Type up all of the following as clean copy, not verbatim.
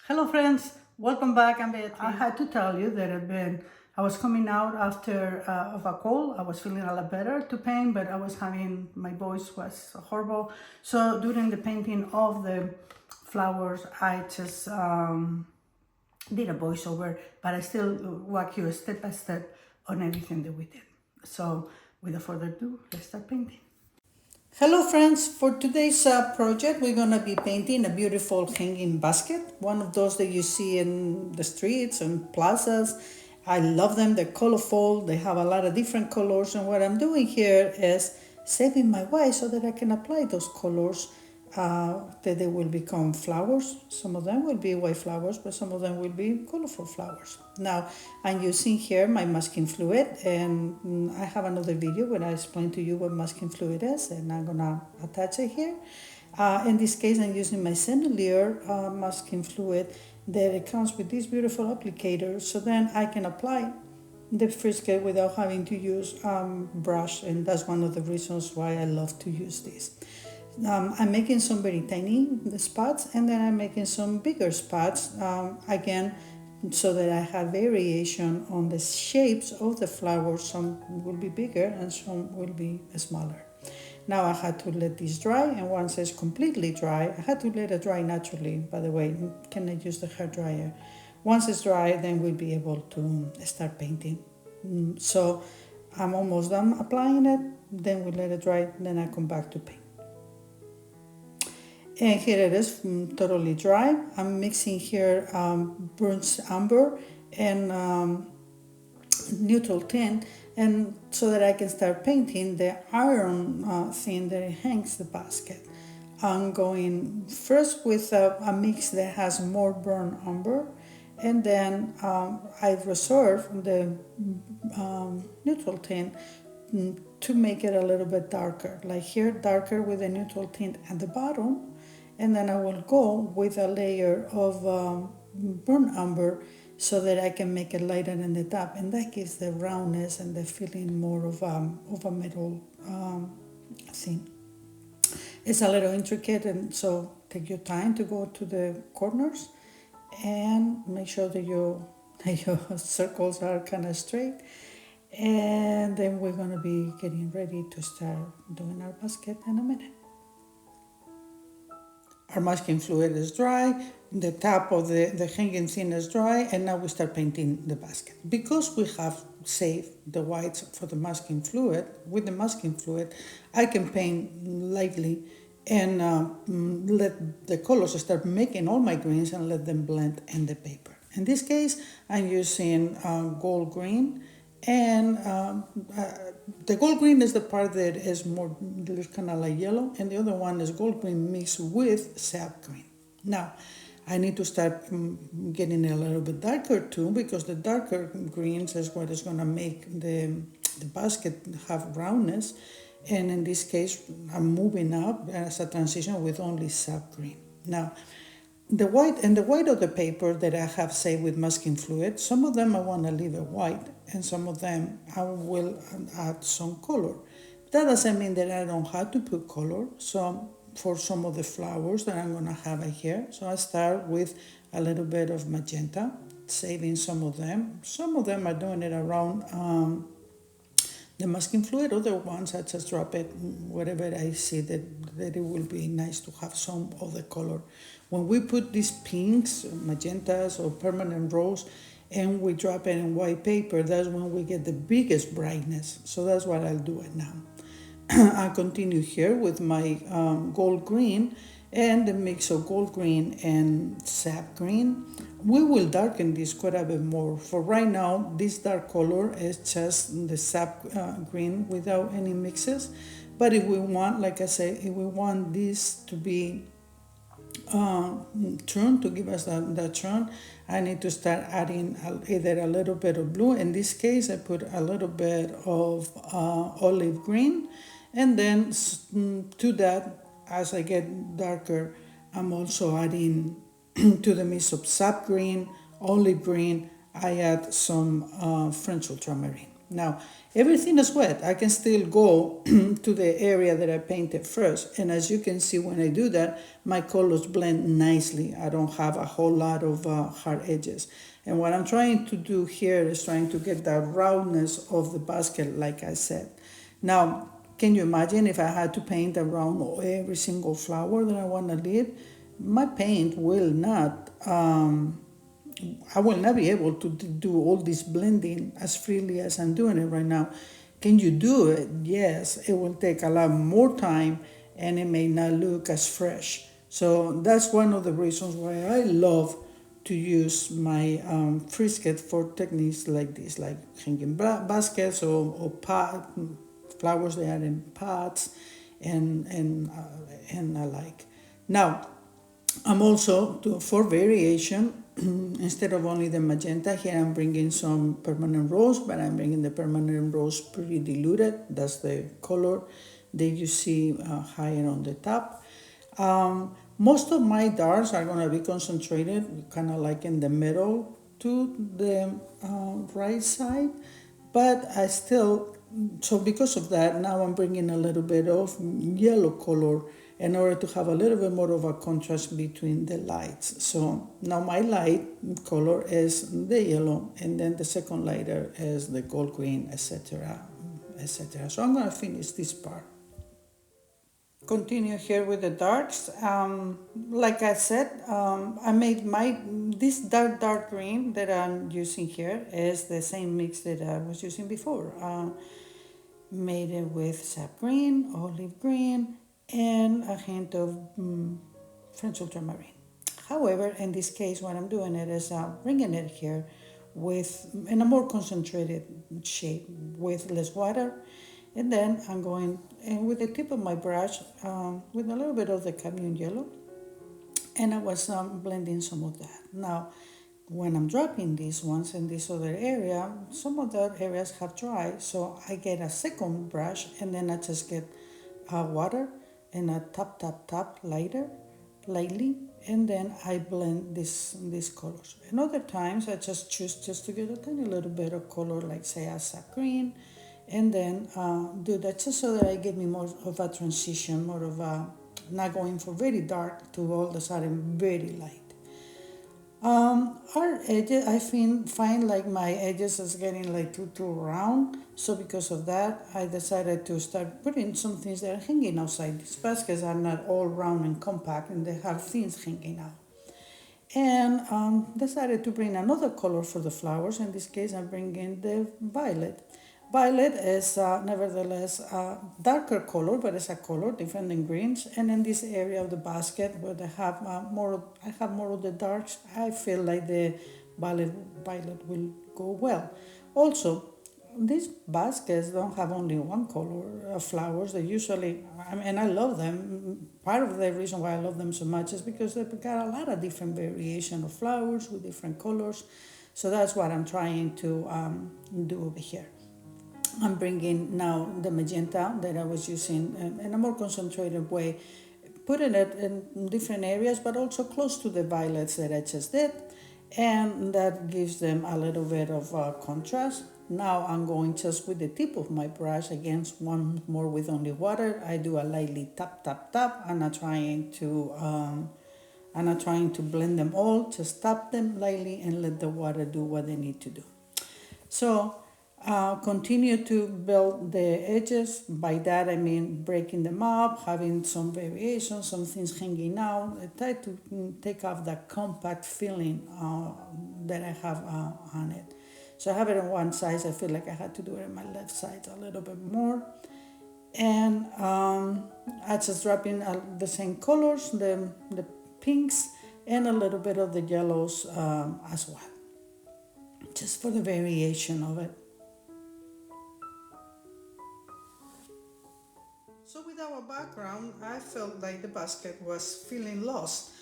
Hello friends, welcome back. I'm Beatrice. I had to tell you that I was coming out after of a cold. I was feeling a lot better to paint, but my voice was horrible. So during the painting of the flowers, I just did a voiceover, but I still walk you step by step on everything that we did. So without further ado, let's start painting. Hello friends, for today's project we're going to be painting a beautiful hanging basket, one of those that you see in the streets and plazas. I love them, they're colorful, they have a lot of different colors, and what I'm doing here is saving my white so that I can apply those colors that they will become flowers. Some of them will be white flowers, but some of them will be colorful flowers. Now, I'm using here my masking fluid, and I have another video where I explain to you what masking fluid is, and I'm gonna attach it here. In this case, I'm using my Sienna masking fluid that it comes with this beautiful applicator, so then I can apply the frisket without having to use brush, and that's one of the reasons why I love to use this. I'm making some very tiny spots, and then I'm making some bigger spots, again, so that I have variation on the shapes of the flowers. Some will be bigger and some will be smaller. Now I had to let this dry, and once it's completely dry, I had to let it dry naturally, by the way, can I use the hair dryer? Once it's dry, then we'll be able to start painting. So I'm almost done applying it, then we let it dry, then I come back to paint. And here it is, totally dry. I'm mixing here burnt umber and neutral tint, and so that I can start painting the iron thing that hangs the basket. I'm going first with a mix that has more burnt umber, and then I reserve the neutral tint to make it a little bit darker, like here, darker with the neutral tint at the bottom, and then I will go with a layer of burnt umber so that I can make it lighter in the top, and that gives the roundness and the feeling more of a metal thing. It's a little intricate, and so take your time to go to the corners and make sure that your circles are kind of straight. And then we're going to be getting ready to start doing our basket in a minute. Our masking fluid is dry, the top of the hanging thing is dry, and now we start painting the basket. Because we have saved the whites for the masking fluid, with the masking fluid, I can paint lightly and let the colors start making all my greens and let them blend in the paper. In this case, I'm using gold green, and the gold green is the part that is more kind of like yellow, and the other one is gold green mixed with sap green. Now, I need to start getting it a little bit darker too, because the darker greens is what is going to make the basket have roundness, and in this case, I'm moving up as a transition with only sap green. Now, the white of the paper that I have saved with masking fluid, some of them I want to leave it white, and some of them I will add some color. That doesn't mean that I don't have to put color. So for some of the flowers that I'm going to have here, so I start with a little bit of magenta, saving some of them. Some of them are doing it around the masking fluid. Other ones I just drop it wherever I see that it will be nice to have some of the color. When we put these pinks, magentas, or permanent rose, and we drop it in white paper, that's when we get the biggest brightness. So that's what I'll do it now. I'll continue here with my gold green and the mix of gold green and sap green. We will darken this quite a bit more. For right now, this dark color is just the sap green without any mixes. But if we want, like I said, if we want this to be turn, to give us that turn, I need to start adding either a little bit of blue. In this case, I put a little bit of olive green, and then to that, as I get darker, I'm also adding to the mix of sap green, olive green, I add some French ultramarine. Now, everything is wet. I can still go to the area that I painted first. And as you can see, when I do that, my colors blend nicely. I don't have a whole lot of hard edges. And what I'm trying to do here is trying to get that roundness of the basket, like I said. Now, can you imagine if I had to paint around every single flower that I want to leave? My paint will not, I will not be able to do all this blending as freely as I'm doing it right now. Can you do it? Yes, it will take a lot more time and it may not look as fresh. So that's one of the reasons why I love to use my frisket for techniques like this, like hanging baskets or pot, flowers that are in pots and alike. Now, I'm also, for variation, instead of only the magenta, here I'm bringing some permanent rose, but I'm bringing the permanent rose pretty diluted. That's the color that you see higher on the top. Most of my darks are going to be concentrated kind of like in the middle to the right side, but I still, so because of that, now I'm bringing a little bit of yellow color in order to have a little bit more of a contrast between the lights. So now my light color is the yellow, and then the second lighter is the gold green, etc., etc. So I'm going to finish this part. Continue here with the darks. Like I said, I made this dark green that I'm using here is the same mix that I was using before. Made it with sap green, olive green, and a hint of French ultramarine. However, in this case, what I'm doing it is bringing it here in a more concentrated shape with less water. And then I'm going with the tip of my brush with a little bit of the cadmium yellow, and I was blending some of that. Now, when I'm dropping these ones in this other area, some of the areas have dried, so I get a second brush, and then I just get water and I tap lightly, and then I blend these colors. And other times I just choose just to get a tiny little bit of color, like say a sap green, and then do that just so that I get me more of a transition, more of a not going from very dark to all of a sudden very light. Our edges, I find like my edges is getting like too round, so because of that, I decided to start putting some things that are hanging outside. These baskets are not all round and compact, and they have things hanging out. And decided to bring another color for the flowers. In this case, I'm bringing the violet. Violet is nevertheless a darker color, but it's a color different than greens. And in this area of the basket where I have more of the darks, I feel like the violet will go well. Also, these baskets don't have only one color of flowers. They usually, and I love them. Part of the reason why I love them so much is because they've got a lot of different variation of flowers with different colors. So that's what I'm trying to do over here. I'm bringing now the magenta that I was using in a more concentrated way, putting it in different areas, but also close to the violets that I just did, and that gives them a little bit of contrast. Now I'm going just with the tip of my brush, against one more with only water. I do a lightly tap, and I'm trying to blend them all. Just tap them lightly and let the water do what they need to do. So continue to build the edges. By that I mean breaking them up, having some variation, some things hanging out. I try to take off that compact feeling that I have on it. So I have it on one side. I feel like I had to do it on my left side a little bit more. And I just drop in the same colors, the pinks, and a little bit of the yellows as well, just for the variation of it. So with our background, I felt like the basket was feeling lost.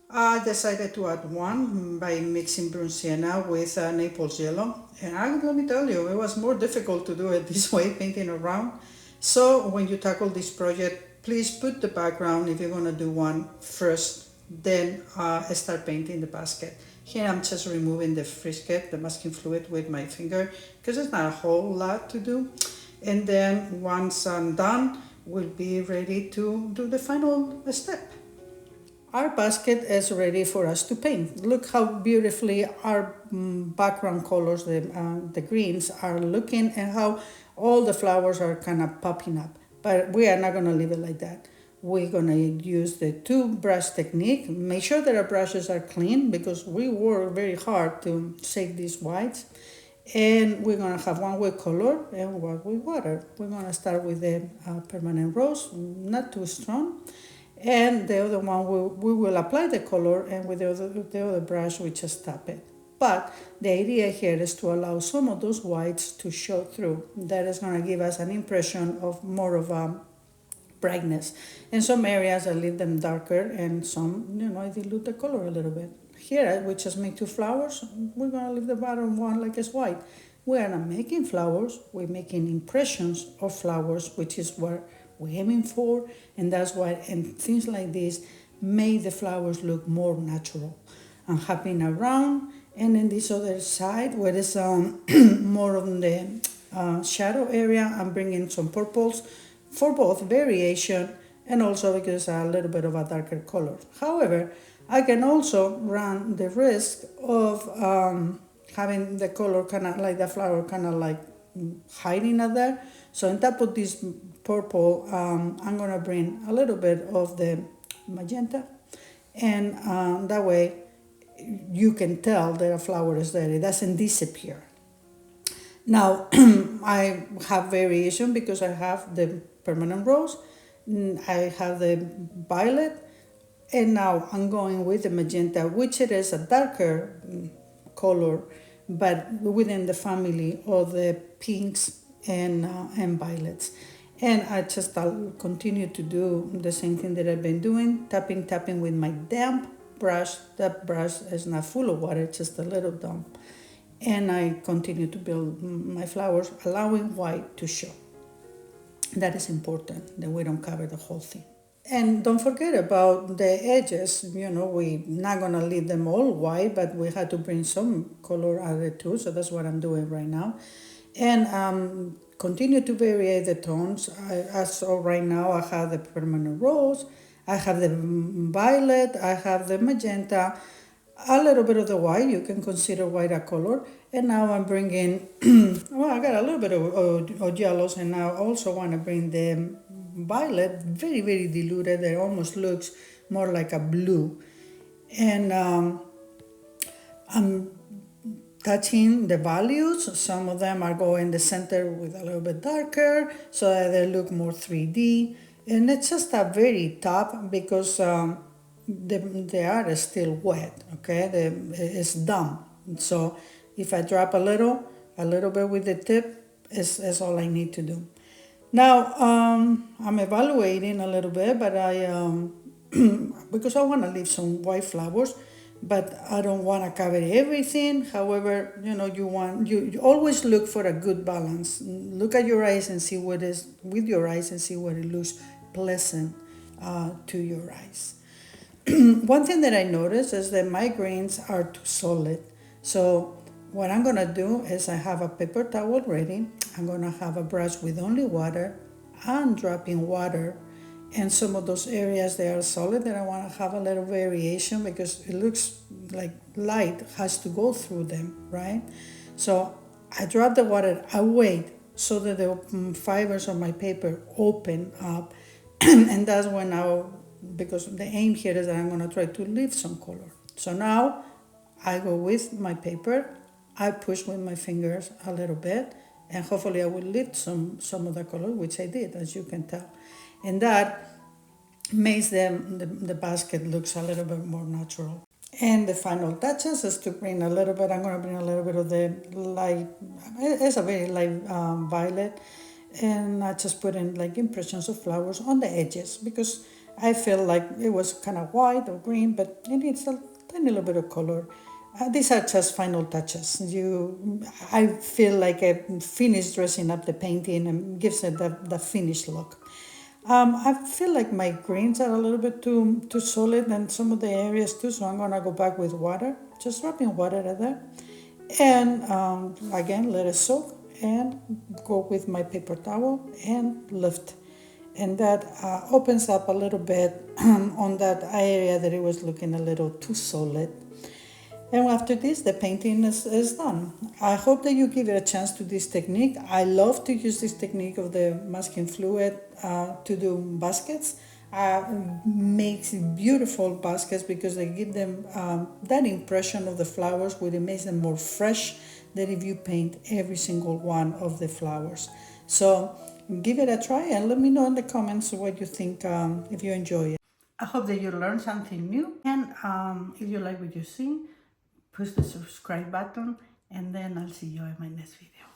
I decided to add one by mixing burnt sienna with Naples yellow. And let me tell you, it was more difficult to do it this way, painting around. So when you tackle this project, please put the background, if you're going to do one, first, then start painting the basket. Here I'm just removing the frisket, the masking fluid, with my finger, because it's not a whole lot to do. And then once I'm done, we'll be ready to do the final step. Our basket is ready for us to paint. Look how beautifully our background colors, the greens, are looking, and how all the flowers are kind of popping up. But we are not going to leave it like that. We're going to use the two brush technique. Make sure that our brushes are clean, because we work very hard to save these whites. And we're going to have one with color and one with water. We're going to start with the permanent rose, not too strong. And the other one, we will apply the color, and with the other brush, we just tap it. But the idea here is to allow some of those whites to show through. That is going to give us an impression of more of a brightness. In some areas, I leave them darker, and some, I dilute the color a little bit. Here, we just make two flowers. We're going to leave the bottom one like it's white. We are not making flowers. We're making impressions of flowers, which is what we're aiming for, and that's why, and things like this make the flowers look more natural. I'm hopping around, and then this other side where it's more on the shadow area, I'm bringing some purples for both variation and also because a little bit of a darker color. However, I can also run the risk of having the color kind of like the flower kind of like hiding out there. So on top of this purple, I'm going to bring a little bit of the magenta, and that way you can tell that a flower is there. It doesn't disappear. Now, I have variation because I have the permanent rose, I have the violet, and now I'm going with the magenta, which it is a darker color, but within the family of the pinks and violets. And I'll continue to do the same thing that I've been doing, tapping with my damp brush. That brush is not full of water, it's just a little damp. And I continue to build my flowers, allowing white to show. That is important, that we don't cover the whole thing. And don't forget about the edges. We're not going to leave them all white, but we had to bring some color out of it too, so that's what I'm doing right now. And continue to vary the tones. As of right now, I have the permanent rose, I have the violet, I have the magenta, a little bit of the white. You can consider white a color. And now I'm bringing, well, I got a little bit of yellows, and now I also want to bring the violet, very, very diluted. It almost looks more like a blue. And I'm touching the values. Some of them are going the center with a little bit darker so that they look more 3D. And it's just a very top because the art is still wet, okay? It's dumb. So if I drop a little bit with the tip, is all I need to do. Now, I'm evaluating a little bit, but because I want to leave some white flowers, but I don't want to cover everything. However, you always look for a good balance. Look at your eyes and see what is with your eyes and see what it looks pleasant to your eyes. One thing that I noticed is that my greens are too solid. So what I'm going to do is I have a paper towel ready. I'm going to have a brush with only water. I'm dropping water. And some of those areas, they are solid, and I want to have a little variation because it looks like light has to go through them, right? So I drop the water, I wait so that the fibers of my paper open up. And that's when because the aim here is that I'm going to try to leave some color. So now I go with my paper, I push with my fingers a little bit, and hopefully I will lift some of the color, which I did, as you can tell. And that makes the basket looks a little bit more natural. And the final touches is to bring a little bit, I'm going to bring a little bit of the light, it's a very light violet, and I just put in like impressions of flowers on the edges because I feel like it was kind of white or green, but it needs a tiny little bit of color. These are just final touches. I feel like I finished dressing up the painting and gives it the finished look. I feel like my greens are a little bit too solid in some of the areas too, so I'm going to go back with water, just dropping water in there. And again, let it soak and go with my paper towel and lift. And that opens up a little bit on that area that it was looking a little too solid. And after this, the painting is done. I hope that you give it a chance to this technique. I love to use this technique of the masking fluid to do baskets. Makes beautiful baskets because they give them that impression of the flowers, where it makes them more fresh than if you paint every single one of the flowers. So give it a try and let me know in the comments what you think, if you enjoy it. I hope that you learned something new, and if you like what you see, push the subscribe button, and then I'll see you in my next video.